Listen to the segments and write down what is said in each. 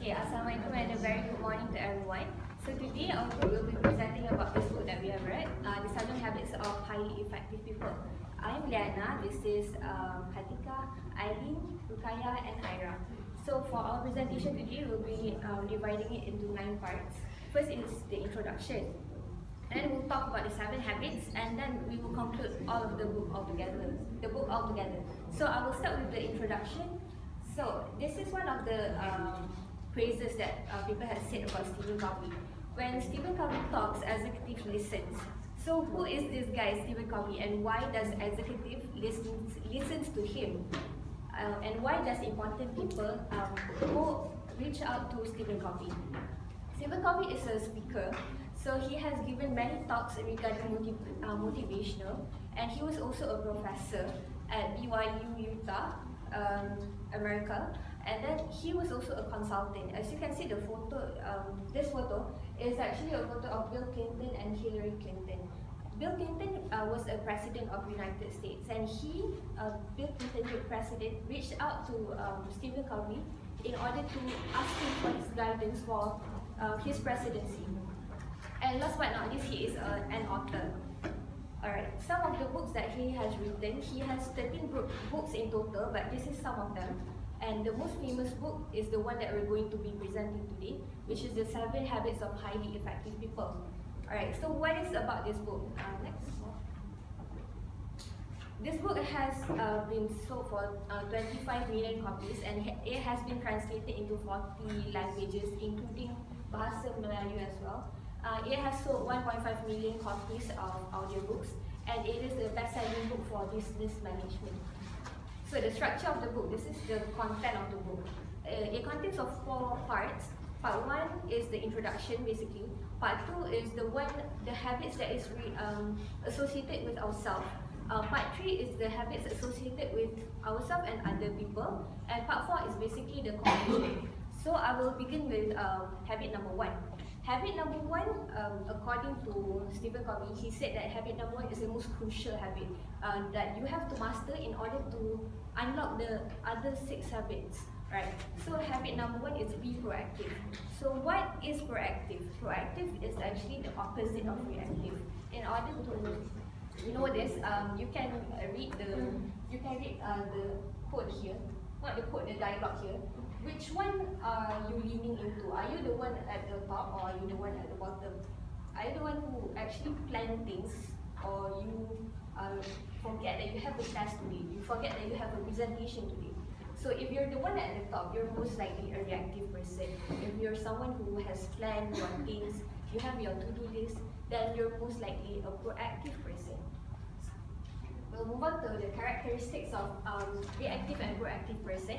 Okay, Assalamualaikum and a very good morning to everyone. So today our group will be presenting about this book that we have read, The 7 Habits of Highly Effective People. I'm Liana, this is Hatika, Alin, Ruqayyah and Aira. So for our presentation today, we'll be dividing it into 9 parts. First is the introduction. And then we'll talk about the 7 habits, and then we will conclude all of the book altogether. So I will start with the introduction. So this is one of the praises that people have said about Stephen Covey. When Stephen Covey talks, executive listens. So who is this guy, Stephen Covey, and why does executive listens to him? And why does important people go reach out to Stephen Covey? Stephen Covey is a speaker, so he has given many talks regarding motivational, and he was also a professor at BYU, Utah, America, and then he was also a consultant. As you can see, the photo, this photo is actually a photo of Bill Clinton and Hillary Clinton. Bill Clinton was a president of the United States, and Bill Clinton, the president, reached out to Stephen Covey in order to ask him for his guidance for his presidency. And last but not least, he is an author. Alright, some of the books that he has written, he has 13 books in total, but this is some of them. And the most famous book is the one that we're going to be presenting today, which is The 7 Habits of Highly Effective People. Alright, so what is about this book? Next. This book has been sold for 25 million copies, and it has been translated into 40 languages, including Bahasa Melayu as well. It has sold 1.5 million copies of audiobooks, and it is the best-selling book for business management. So the structure of the book, this is the content of the book. It contains of 4 parts. Part 1 is the introduction, basically. Part 2 is the habits that is associated with ourselves. Part 3 is the habits associated with ourselves and other people. And part 4 is basically the conclusion. So I will begin with habit number 1. Habit number 1, according to Stephen Covey, he said that habit number 1 is the most crucial habit that you have to master in order to unlock the other 6 habits. Right. So habit number 1 is be proactive. So what is proactive? Proactive is actually the opposite of reactive. In order to know this, you can read the quote here. Not the quote, the dialogue here. Which one are you leaning into? Are you the one at the top, or are you the one at the bottom? Are you the one who actually plan things, or you forget that you have a test today? You forget that you have a presentation today. So if you're the one at the top, you're most likely a reactive person. If you're someone who has planned your things, you have your to-do list, then you're most likely a proactive person. We'll move on to the characteristics of reactive and proactive person.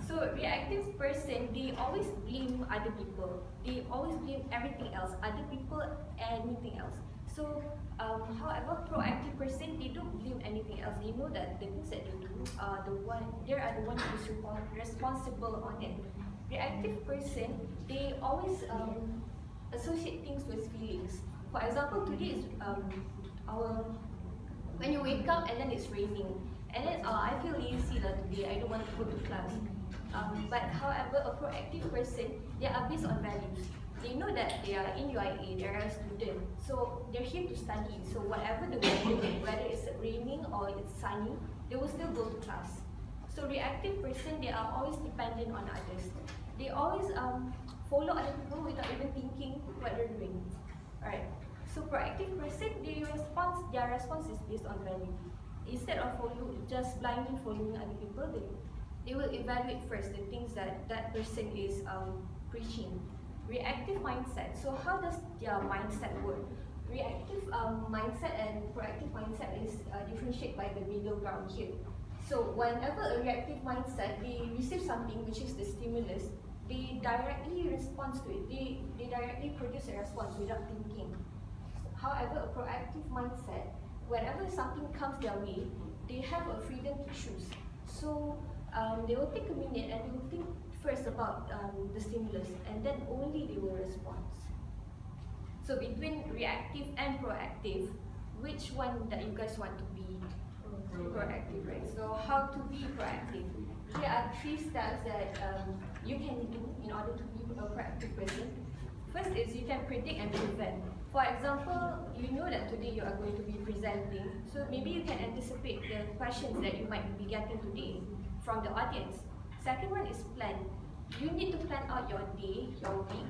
So reactive person, they always blame other people. They always blame everything else, other people, anything else. So however, proactive person, they don't blame anything else. They know that the things that they do they are the one who is responsible on it. Reactive person, they always associate things with feelings. For example, today is when you wake up and then it's raining, and then I feel lazy today, I don't want to go to class. But however, a proactive person, they are based on values. They know that they are in UIA, they are a student, so they're here to study. So whatever the weather, whether it's raining or it's sunny, they will still go to class. So reactive person, they are always dependent on others. They always follow other people without even thinking what they're doing. Alright. So proactive person, their response is based on value. Instead of just blindly following other people, they will evaluate first the things that that person is preaching. Reactive mindset. So how does their mindset work? Reactive mindset and proactive mindset is differentiated by the middle ground here. So whenever a reactive mindset, they receive something, which is the stimulus, they directly respond to it. They directly produce a response without thinking. However, a proactive mindset, whenever something comes their way, they have a freedom to choose. So they will take a minute and they will think first about the stimulus, and then only they will respond. So between reactive and proactive, which one that you guys want to be proactive, right? So how to be proactive? here are 3 steps that you can do in order to be a proactive person. First is you can predict and prevent. For example, you know that today you are going to be presenting, so maybe you can anticipate the questions that you might be getting today from the audience. Second one is plan. You need to plan out your day, your week.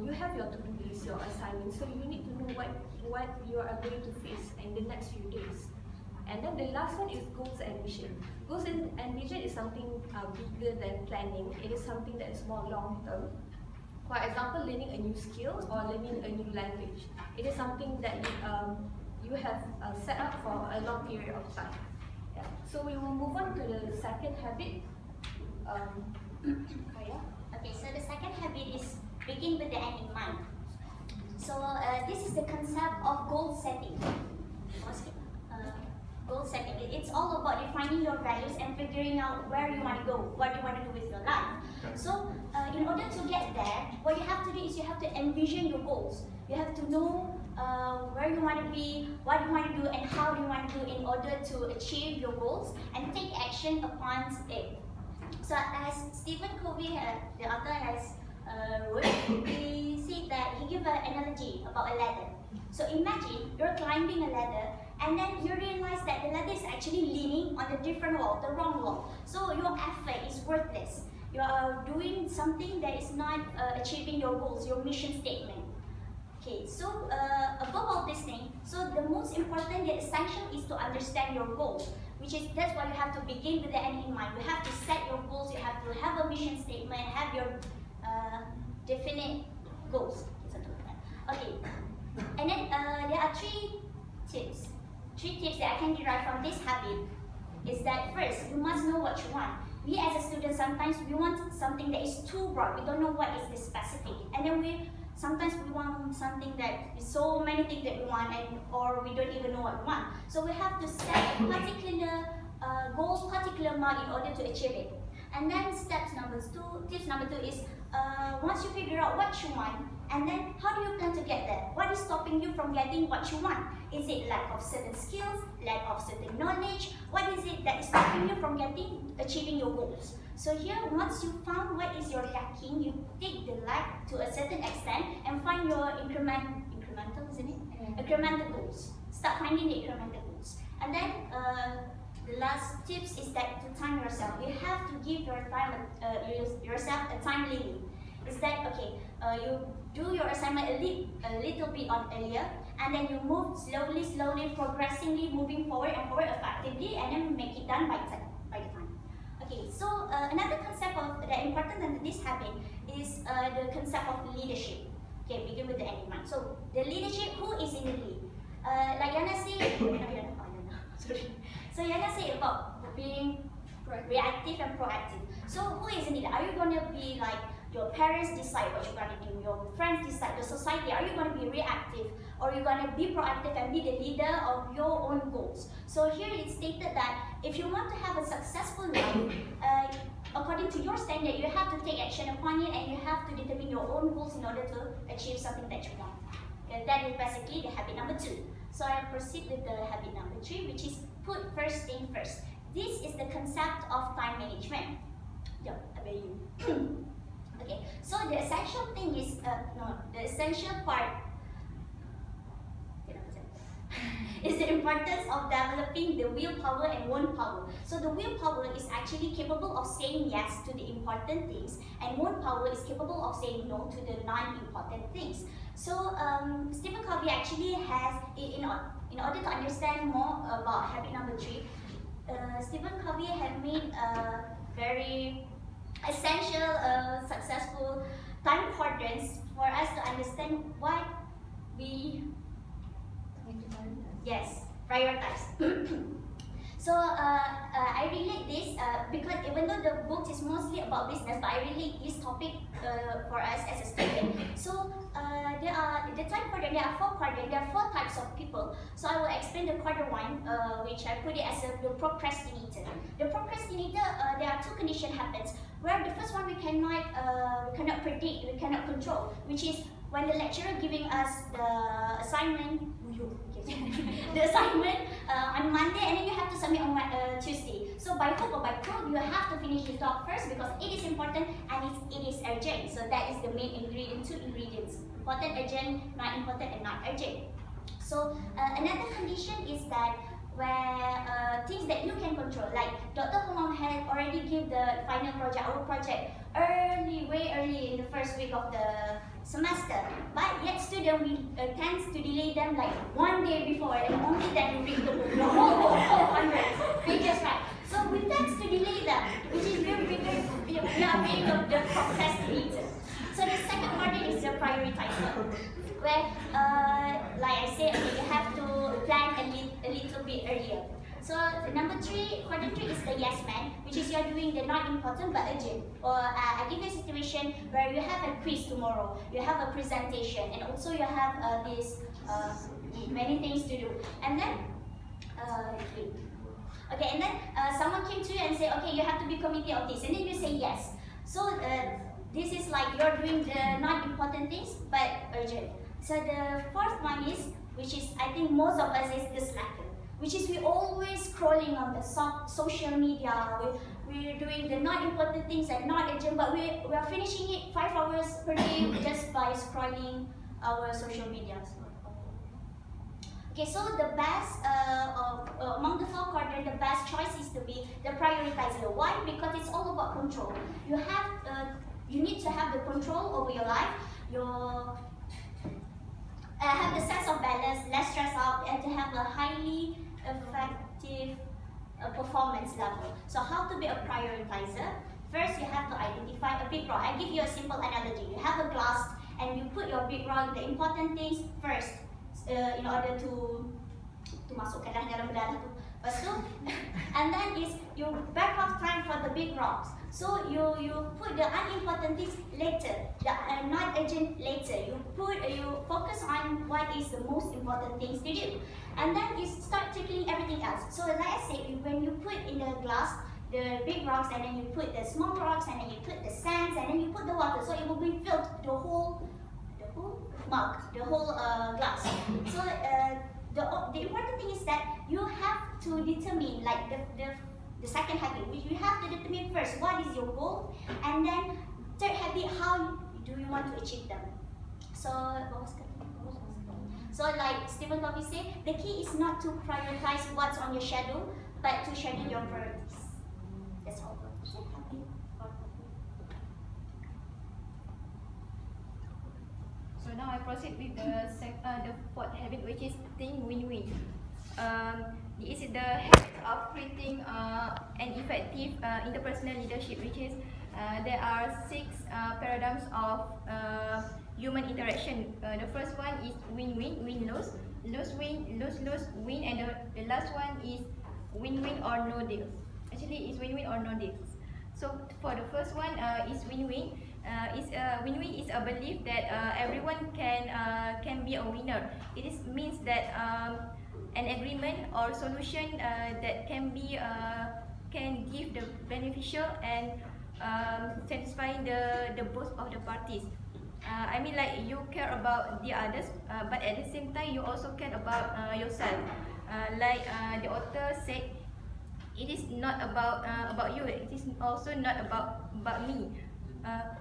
You have your to-do list, your assignments, so you need to know what you are going to face in the next few days. And then the last one is goals and vision. Goals and vision is something bigger than planning. It is something that is more long-term. For example, learning a new skill or learning a new language. It is something that you have set up for a long period of time. Yeah. So we will move on to the second habit. Kaya? Okay, so the second habit is begin with the end in mind. So this is the concept of goal setting. Goal setting. It's all about defining your values and figuring out where you want to go, what you want to do with your life. So in order to get there, what you have to do is you have to envision your goals. You have to know where you want to be, what you want to do, and how you want to do in order to achieve your goals and take action upon it. So as Stephen Covey, the author, has wrote, he said that he gave an analogy about a ladder. So imagine you're climbing a ladder and then you realize that the ladder is actually leaning on a different wall, the wrong wall. So your effort is worthless. You are doing something that is not achieving your goals, your mission statement. Okay, so above all this thing, so the most important, the essential is to understand your goals, which is, that's why you have to begin with the end in mind. You have to set your goals, you have to have a mission statement, have your definite goals. Okay, and then there are 3 tips. 3 tips that I can derive from this habit is that first, you must know what you want. We as a student, sometimes we want something that is too broad. We don't know what is the specific. And then sometimes we want something that is so many things that we want, or we don't even know what we want. So we have to set a particular goal, particular amount in order to achieve it. And then tips number 2 is once you figure out what you want, and then how do you plan to get there? What is stopping you from getting what you want? Is it lack of certain skills, lack of certain knowledge? What is it that is stopping you from achieving your goals? So here, once you found what is your lacking, you take the lack to a certain extent and find your incremental, isn't it? Incremental goals. Start finding the incremental goals. And then the last tips is that to time yourself. You have to give yourself a time limit. Is that okay? You do your assignment a little bit on earlier, and then you move slowly, progressively moving forward effectively, and then make it done by the time. Okay, so another concept that important in this habit is the concept of leadership. Okay, begin with the end in mind. So the leadership, who is in the lead? Like Yana said, sorry. So Yana said about being reactive and proactive. So who is in the lead? Are you gonna be like your parents decide what you're gonna do, your friends decide, the society? Are you gonna be reactive, or are you gonna be proactive and be the leader of your own goals? So here it's stated that if you want to have a successful life, according to your standard, you have to take action upon it, and you have to determine your own goals in order to achieve something that you want. Okay, that is basically the habit number 2. So I proceed with the habit number 3, which is put first thing first. This is the concept of time management. Yeah, I bet you. Okay, so the essential thing is, the essential part is the importance of developing the willpower and won't power. So the willpower is actually capable of saying yes to the important things, and won't power is capable of saying no to the non-important things. So Stephen Covey actually has, in order to understand more about habit number 3, Stephen Covey had made a very essential, successful time quadrants for us to understand what we prioritize. So I relate this because even though the book is mostly about business, but I relate this topic for us as a student. So there are the time quadrant. There are 4 quadrants. There are 4 types of people. So I will explain the quadrant 1, which I put it as the procrastinator. The procrastinator, there are 2 conditions happens. Where the first one we cannot predict, we cannot control, which is when the lecturer giving us the assignment. Okay, the assignment on Monday, and then you have to submit on Tuesday. So by hook or by crook, you have to finish the talk first because it is important and it is urgent. So that is the main ingredient, two ingredients: important, urgent, not important, and not urgent. So another condition is that where things that you can control, like Dr. Humam had already give the final project, our project, way early in the first week of the semester, but yet student we tends to delay them like 1 day before, and only then you read the book, the whole book, 400 pages, right? So we tend to delay them, which is we are being the procrastinator. So the second part is the prioritizer, where like I said, okay, you have to plan a little bit earlier. So number three, quarter three is the yes man, which is you're doing the not important but urgent. Or I give you a situation where you have a quiz tomorrow, you have a presentation, and also you have many things to do. And then, okay, and then someone came to you and said, okay, you have to be committee of this, and then you say yes. So this is like you're doing the not important things but urgent. So the fourth one is, which is I think most of us is the slacker, which is we always scrolling on the social media. We're doing the not important things and not urgent, but we are finishing it 5 hours per day just by scrolling our social media. Okay, so the best among the 4 quadrants, the best choice is to be the prioritizer. Why? Because it's all about control. You need to have the control over your life. Have the sense of balance, less stress out, and to have a highly effective performance level. So how to be a prioritizer? First, you have to identify a big rock. I give you a simple analogy. You have a glass and you put your big rock, the important things first, in order to masukkan dalam bedah tu. Lepas tu, and then is you back off time for the big rocks. So you put the unimportant things later, the not urgent later. You focus on what is the most important things to do, and then you start tackling everything else. So like I said, when you put in the glass the big rocks, and then you put the small rocks, and then you put the sands, and then you put the water, so it will be filled the whole mug, the whole glass. So the important thing is that you have to determine, like the second habit, which you have to determine first what is your goal, and then third habit, how do you want to achieve them. So like Stephen Covey said, the key is not to prioritize what's on your schedule, but to schedule your priorities. That's all. So now I proceed with the fourth habit, which is think win-win. This is the habit of creating an effective interpersonal leadership, which is there are 6 paradigms of human interaction. The first one is win-win, win-lose, lose-win, lose-lose, win, and the last one is win-win or no deals. Actually, it's win-win or no deals. So for the first one, is win-win. Win-win is a belief that everyone can be a winner. It means that an agreement or solution that can give the beneficial and satisfying the both of the parties. I mean, like, you care about the others, but at the same time you also care about yourself. Like the author said, it is not about you. It is also not about me.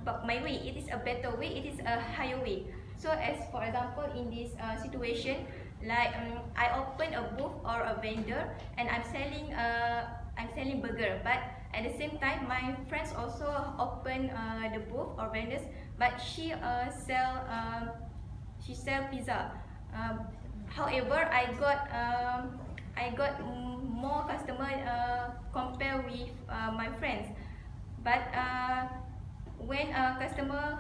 But my way, it is a better way, it is a higher way. So as for example, in this situation, like I open a booth or a vendor, and I'm selling burger, but at the same time my friends also open the booth or vendors, but she sell pizza. However, I got more customer compared with my friends, but when a customer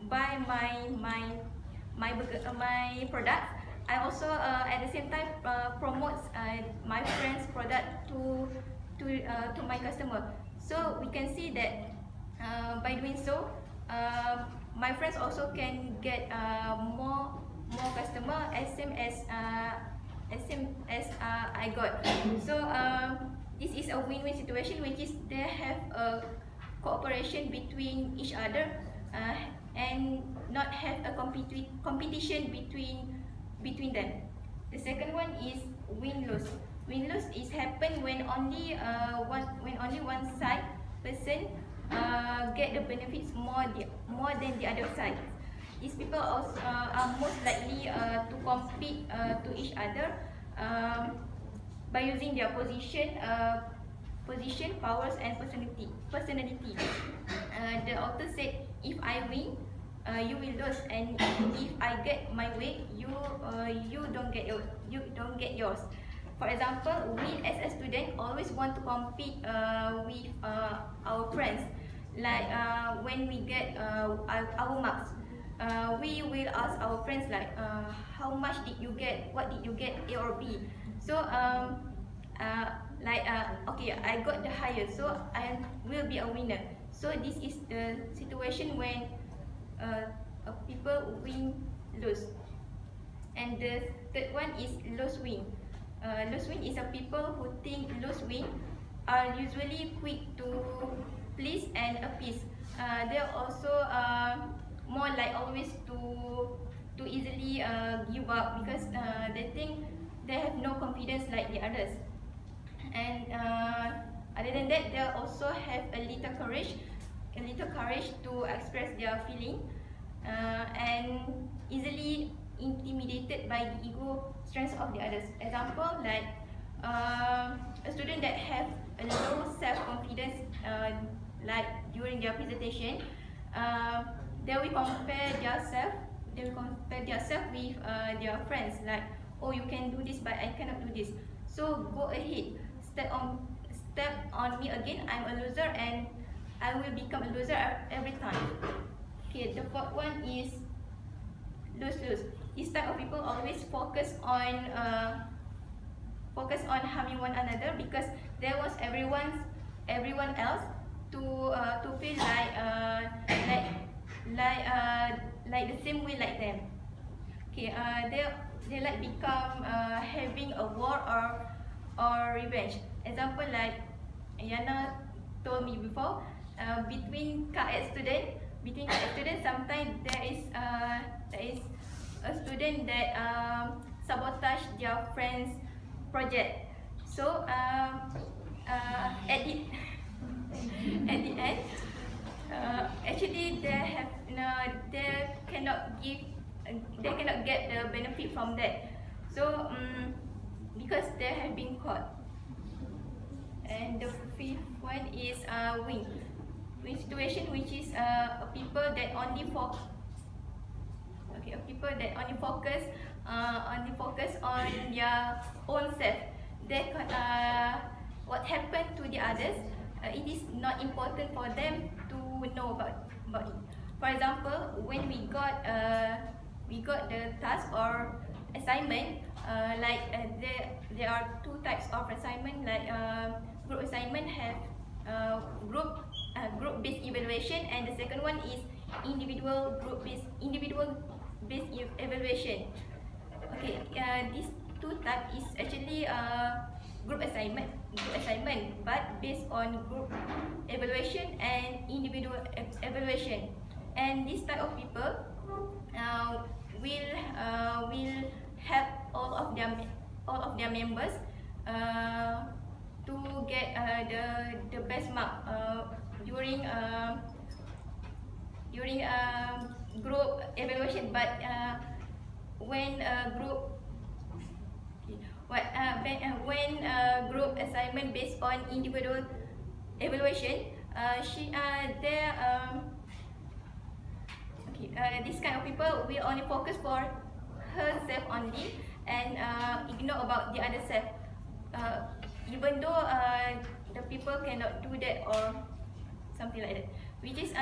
buy my product, I also at the same time promotes my friend's product to my customer. So we can see that by doing so, my friends also can get more customer as same as I got. So this is a win-win situation, which is they have a cooperation between each other and not have a competition between them. The second one is win-lose. Win-lose is happen when only one side person get the benefits more than the other side. These people also are most likely to compete to each other by using their position, powers, and personality. The author said, if I win, you will lose, and if I get my way, you don't get yours. For example, we as a student always want to compete with our friends. Like when we get our marks, we will ask our friends like, how much did you get? What did you get? A or B? So okay, I got the highest, so I will be a winner. So this is the situation when people win lose. And the third one is lose win. Lose win is a people who think lose win are usually quick to please and appease. They're also more like always to easily give up because they think they have no confidence like the others. And other than that, they also have a little courage to express their feeling, and easily intimidated by the ego strengths of the others. Example, like a student that have a low self-confidence, like during their presentation, they will compare themselves with their friends, like, oh, you can do this but I cannot do this, so go ahead, step on me again, I'm a loser and I will become a loser every time. Okay, the fourth one is lose-lose. This type of people always focus on harming one another because they want everyone else to feel like the same way like them. Okay, they like become having a war or revenge. Example, like Yana told me before, between co-ed students, sometimes there is a student that sabotage their friend's project. So at the end, actually they cannot get the benefit from that. So because they have been caught. And the fifth one is win situation, which is people that only focus on their own self. They what happened to the others, it is not important for them to know about it. For example, when we got the task or assignment, there are two types of assignment. Like group assignment have group-based evaluation, and the second one is individual based evaluation. Okay, these two types is actually group assignment, but based on group evaluation and individual evaluation. And this type of people will help all of their members to get the best mark during group evaluation. But when group assignment based on individual evaluation, this kind of people will only focus for herself only and ignore about the other self, even though the people cannot do that or something like that. Which is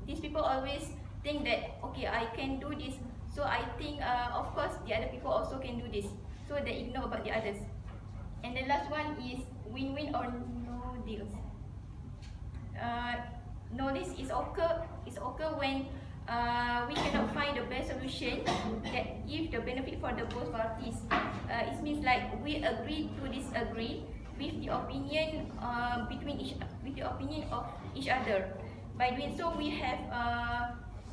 these people always think that, okay, I can do this, so I think of course the other people also can do this, so they ignore about the others. And the last one is win-win or no deals. No deals is occur when we cannot find the best solution that give the benefit for the both parties. It means like we agree to disagree with the opinion of each other. By doing so, we have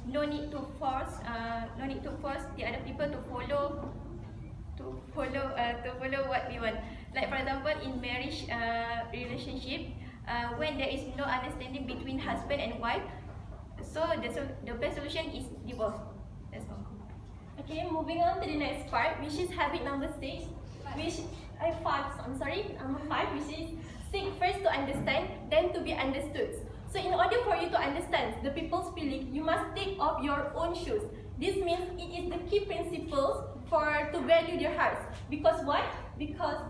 no need to force the other people to follow what we want. Like for example, in marriage relationship, when there is no understanding between husband and wife, so the best solution is divorce. That's all. Okay, moving on to the next part, which is habit number 6, which number 5, which is seek first to understand, then to be understood. So in order for you to understand the people's feeling, you must take off your own shoes. This means it is the key principles to value their hearts. Because why? Because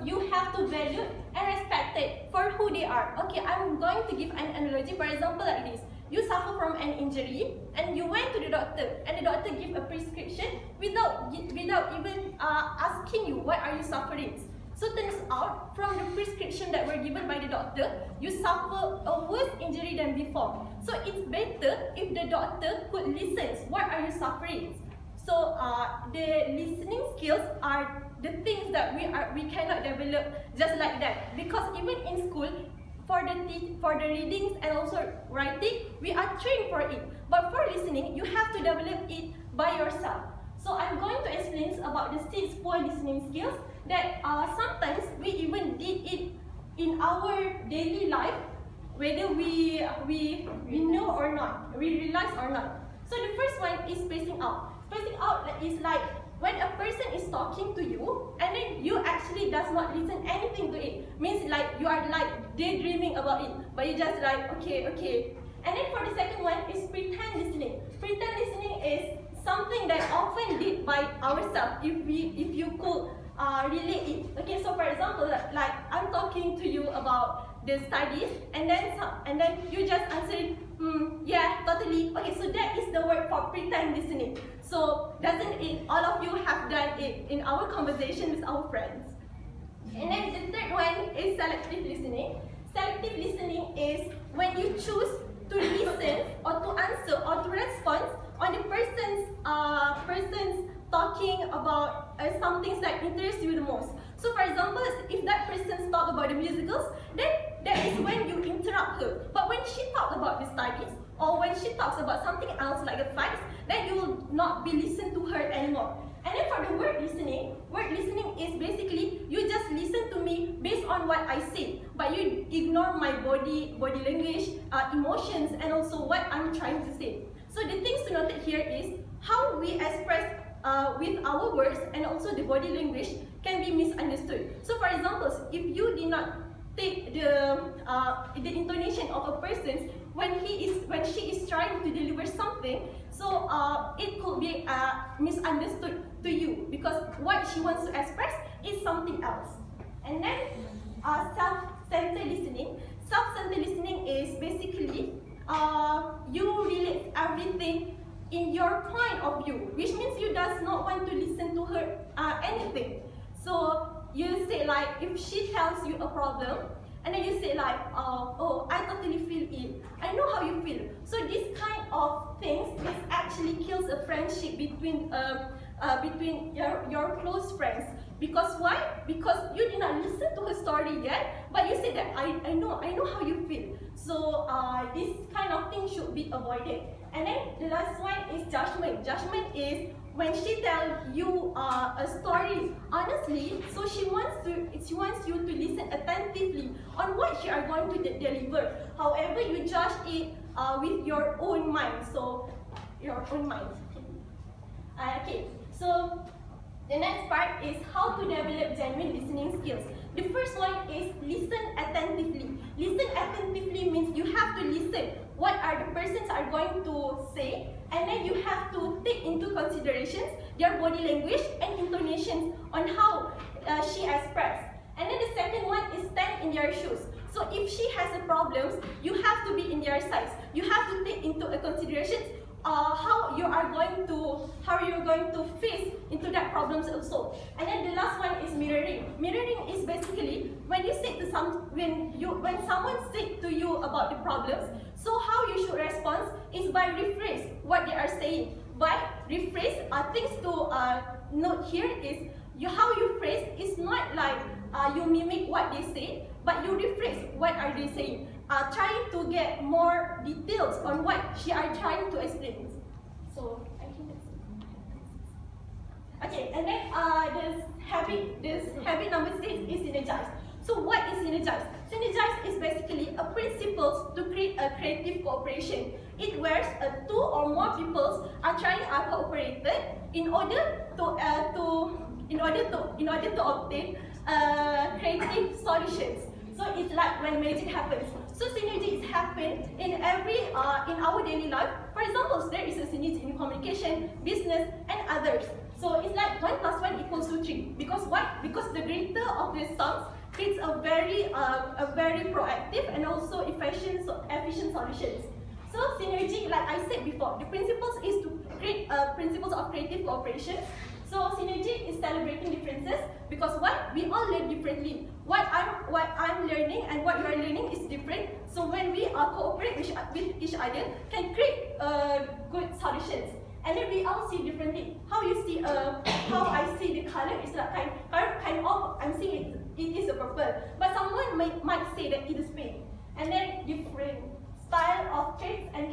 you have to value and respect it for who they are. Okay, I'm going to give an analogy. For example, like this. You suffer from an injury and you went to the doctor and the doctor give a prescription without even asking you what are you suffering. So turns out from the prescription that were given by the doctor, you suffer a worse injury than before. So it's better if the doctor could listen. What are you suffering? So the listening skills are the things that we cannot develop just like that. Because even in school, for the readings and also writing, we are trained for it. But for listening, you have to develop it by yourself. So I'm going to explain about the 6 poor listening skills that sometimes we even did it in our daily life, whether we know or not, we realize or not. So the first one is spacing out. Spacing out is like when a person is talking to you and then you actually does not listen anything to it. Means like you are like daydreaming about it, but you just like okay. And then for the second one is pretend listening. Pretend listening is something that often did by ourselves if you could relate it. Okay, so for example, like I'm talking to you about the studies and then you just answering yeah, totally. Okay, so that is the word for pretend listening. So doesn't it all of you have done it in our conversation with our friends? And then the third one is selective listening. Selective listening is when you choose to listen or to answer or to respond on the person's talking about some things that interest you the most. So for example, if that person talk about the musicals, then that is when you interrupt her. But when she talks about the studies or when she talks about something else like the facts, then you will not be listened to her anymore. And then for the word listening is basically you just listen to me based on what I say, but you ignore my body language, emotions, and also what I'm trying to say. So the things to note here is how we express with our words and also the body language can be misunderstood. So for example, if you did not take the intonation of a person when she is trying to deliver something, so it could be misunderstood to you because what she wants to express is something else. And then self-centered listening. Self-centered listening is basically you relate everything in your point of view, which means you does not want to listen to her anything. So you say like, if she tells you a problem, and then you say like, oh, I totally feel it. I know how you feel. So this kind of things, this actually kills a friendship between your close friends. Because why? Because you did not listen to her story yet, but you said that I know how you feel. So this kind of thing should be avoided. And then the last one is judgment. Judgment is when she tells you a story honestly, so she wants you to listen attentively on what she are going to deliver. However, you judge it with your own mind. So your own mind. Okay. So the next part is how to develop genuine listening skills. The first one is listen attentively. Listen attentively means you have to listen what are the persons are going to say, and then you have to take into considerations their body language and intonations on how she expressed. And then the second one is stand in their shoes. So if she has a problems, you have to be in their size. You have to take into consideration how you are going to face into that problems also. And then the last one is mirroring. Mirroring is basically when you say to when someone says to you about the problems, so how you should respond is by rephrase what they are saying. By rephrase, things to note here is how you phrase is not like you mimic what they say, but you rephrase what are they saying. Trying to get more details on what she are trying to explain. So I think that's it. Okay, and then this habit number 6 is synergize. So what is synergize? Synergize is basically a principle to create a creative cooperation. It where two or more people are cooperated in order to obtain creative solutions. So it's like when magic happens. So synergy is happen in our daily life. For example, there is a synergy in communication, business, and others. So it's like 1 + 1 = 3. Because why? Because the greater of the sums creates a very proactive and also efficient solutions. So synergy, like I said before, the principles is to create principles of creative cooperation. So synergy is celebrating differences because what? We all learn differently. What I'm learning and what you are learning is different. So when we cooperate with each other, can create good solutions. And then we all see differently. How you see how I see the color is like kind of I'm seeing it is a purple, but someone might say that it is pink. And then different style of traits and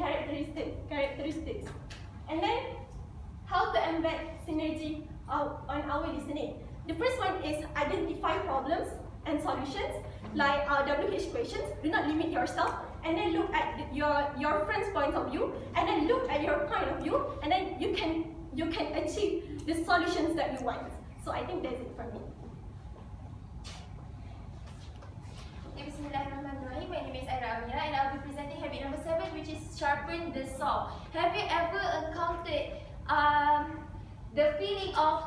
characteristics. And then how to embed synergy on our listening. The first one is identify problems and solutions, like WH questions. Do not limit yourself, and then look at your friend's point of view, and then look at your point of view, and then you can achieve the solutions that you want. So I think that's it for me. Bismillahirrahmanirrahim. My name is Aira, and I'll be presenting habit number 7, which is sharpen the saw. Have you ever encountered the feeling of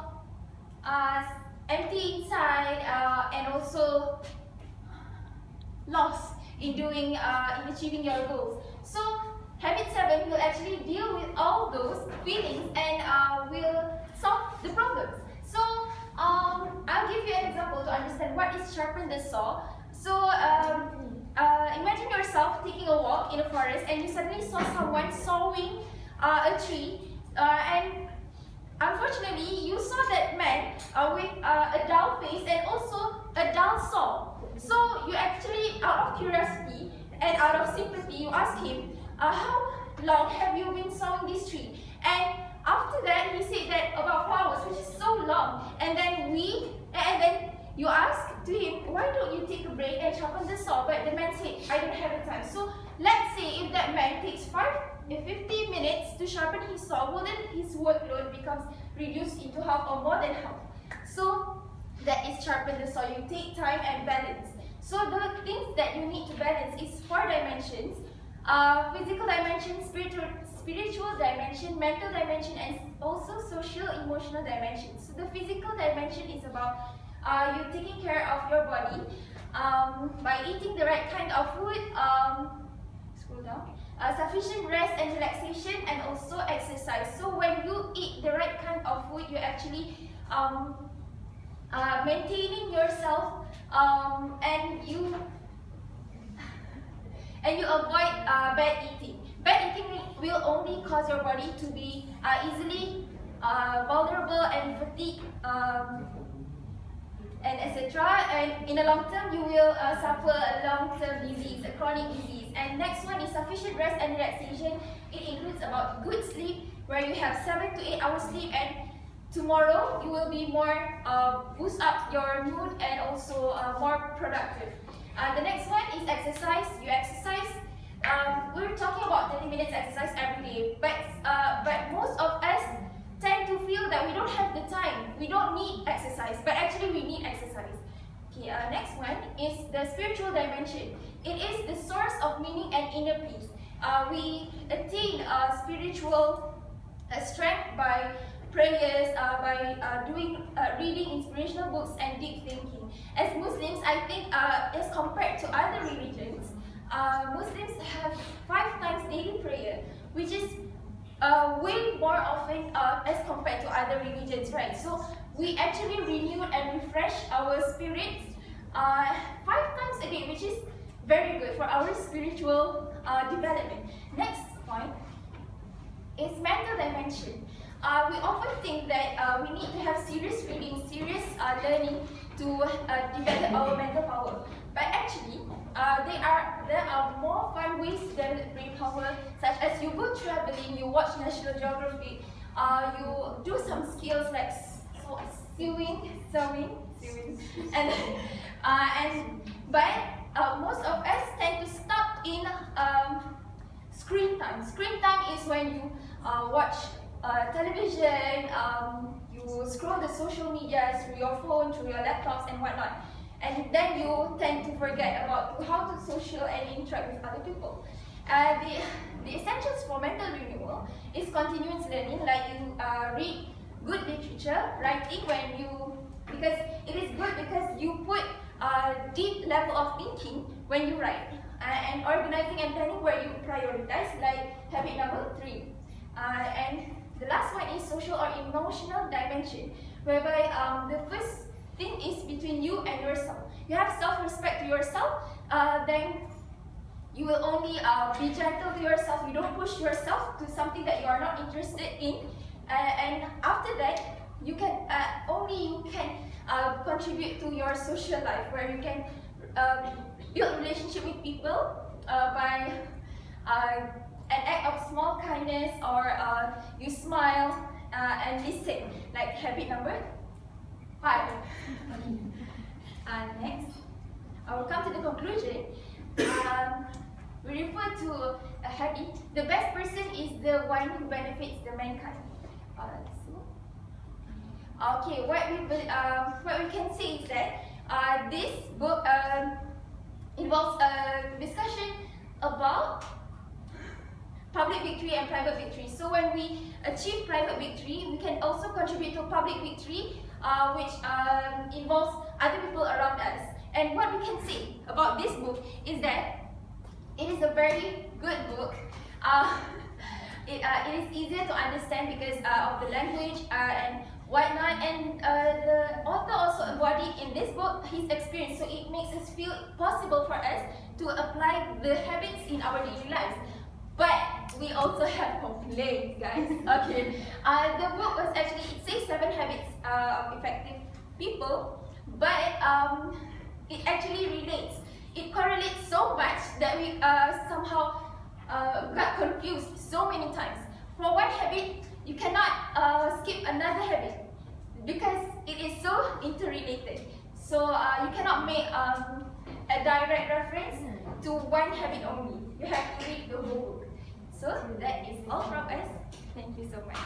empty inside and also lost in achieving your goals? So habit 7 will actually deal with all those feelings and will solve the problems. So I'll give you an example to understand what is sharpen the saw. So imagine yourself taking a walk in a forest and you suddenly saw someone sawing a tree, and unfortunately you saw that man with a dull face and also a dull saw. So you actually, out of curiosity and out of sympathy, you ask him, how long have you been sawing this tree? And after that he said that about 4 hours, which is so long. And then you ask to him, why don't you take a break and sharpen the saw? But the man said, I don't have the time. So let's say if that man takes 50 minutes to sharpen his saw, well then his workload becomes reduced into half or more than half. So that is sharpen the saw. You take time and balance. So the things that you need to balance is 4 dimensions: physical dimension, spiritual dimension, mental dimension, and also social emotional dimension. So the physical dimension is about you taking care of your body by eating the right kind of food, scroll down, sufficient rest and relaxation, and also exercise. So when you eat the right kind of food, you actually maintaining yourself, and you avoid bad eating. Bad eating will only cause your body to be easily vulnerable and fatigued, and etc. And in the long term, you will suffer a long-term disease, a chronic disease. And next one is sufficient rest and relaxation. It includes about good sleep, where you have 7 to 8 hours sleep, and tomorrow you will be more boost up your mood and also more productive. The next one is exercise. You exercise. We're talking about 30 minutes exercise every day, but most of us tend to feel that we don't have the time, we don't need exercise, but actually we need exercise. Okay, next one is the spiritual dimension. It is the source of meaning and inner peace. We attain spiritual strength by prayers, by reading inspirational books and deep thinking. As Muslims, I think as compared to other religions, Muslims have 5 times daily prayer, which is way more often as compared to other religions, right? So we actually renew and refresh our spirits 5 times a day, which is very good for our spiritual development. Next point is mental dimension. We often think that we need to have serious reading, serious learning to develop our mental power. But actually, there are more fun ways to develop brain power, such as you go traveling, you watch National Geographic, you do some skills like sewing, and but most of us tend to stop in screen time. Screen time is when you watch television, you scroll the social media through your phone, through your laptops and whatnot. And then you tend to forget about how to social and interact with other people. The essentials for mental renewal is continuous learning, like you read good literature, writing because it is good because you put a deep level of thinking when you write, and organizing and planning where you prioritize, like habit number 3. And the last one is social or emotional dimension, whereby the first thing is between you and yourself. You have self-respect to yourself, then you will only be gentle to yourself. You don't push yourself to something that you are not interested in. And after that, you can contribute to your social life, where you can build relationship with people by an act of small kindness, or you smile and listen, like habit number 5. Next, I will come to the conclusion. We refer to a habit. The best person is the one who benefits the mankind. Okay, what we can say is that this book involves a discussion about public victory and private victory. So when we achieve private victory, we can also contribute to public victory, which involves other people around us. And what we can say about this book is that it is a very good book. It is easier to understand because of the language and whatnot. And the author also embodied in this book his experience, so it makes us feel possible for us to apply the habits in our daily lives. But we also have complaints, guys. Okay, the book was actually, it says 7 habits of effective people, but it actually relates. It correlates so much that we somehow got confused so many times. For one habit, you cannot skip another habit because it is so interrelated. So you cannot make a direct reference to one habit only. You have to read the whole book. So that is all from us. Thank you so much.